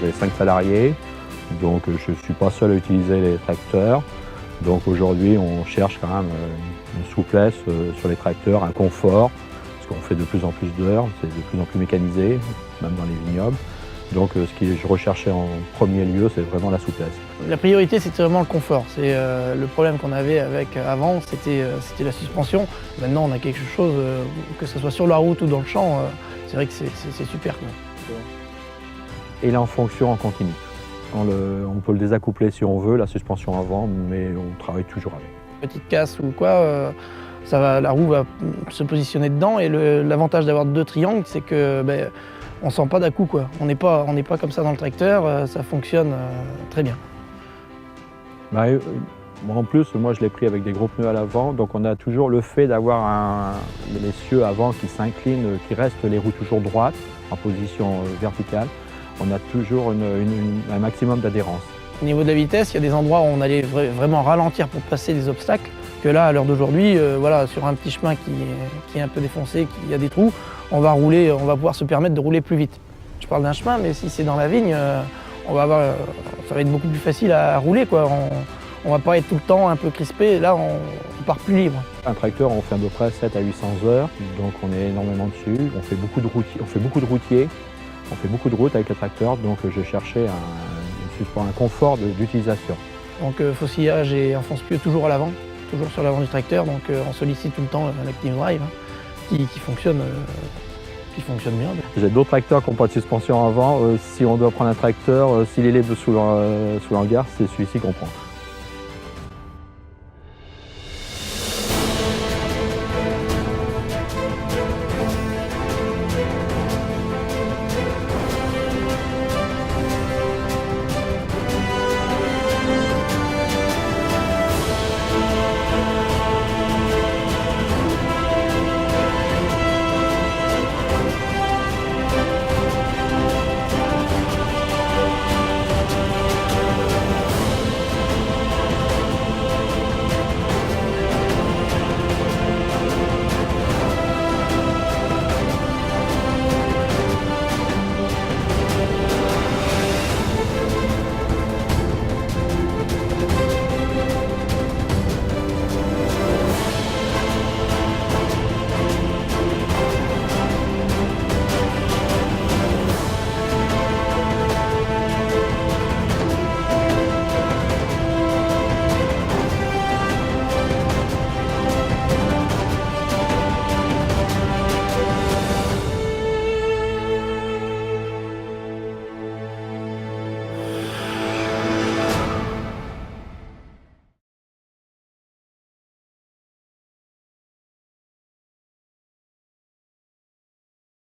j'ai 5 salariés, donc je ne suis pas seul à utiliser les tracteurs. Donc aujourd'hui, on cherche quand même une souplesse sur les tracteurs, un confort, parce qu'on fait de plus en plus d'heures, c'est de plus en plus mécanisé, même dans les vignobles. Donc ce que je recherchais en premier lieu, c'est vraiment la souplesse. La priorité, c'était vraiment le confort. C'est le problème qu'on avait avant, c'était la suspension. Maintenant, on a quelque chose, que ce soit sur la route ou dans le champ, c'est vrai que c'est super, quoi. Et il est en fonction en continu. On peut le désaccoupler si on veut, la suspension avant, mais on travaille toujours avec. Petite casse ou quoi, la roue va se positionner dedans. Et l'avantage d'avoir 2 triangles, c'est que on sent pas d'à-coup, quoi. On n'est pas comme ça dans le tracteur, ça fonctionne très bien. En plus, moi je l'ai pris avec des gros pneus à l'avant, donc on a toujours le fait d'avoir les cieux avant qui s'inclinent, qui restent les roues toujours droites, en position verticale. On a toujours un maximum d'adhérence. Au niveau de la vitesse, il y a des endroits où on allait vraiment ralentir pour passer des obstacles, que là, à l'heure d'aujourd'hui, sur un petit chemin qui est un peu défoncé, qui a des trous, on va pouvoir se permettre de rouler plus vite. Je parle d'un chemin, mais si c'est dans la vigne, ça va être beaucoup plus facile à rouler, quoi. On va pas être tout le temps un peu crispé, là on part plus libre. Un tracteur, on fait à peu près 7 à 800 heures, donc on est énormément dessus. On fait beaucoup de routiers, on fait beaucoup de routes avec le tracteur, donc je cherchais un confort d'utilisation. Donc faucillage et enfonce-pieux toujours à l'avant, toujours sur l'avant du tracteur, donc on sollicite tout le temps l'Active Drive qui fonctionne bien. J'ai d'autres tracteurs qui n'ont pas de suspension avant. Si on doit prendre un tracteur, s'il est libre sous l'hangar, c'est celui-ci qu'on prend.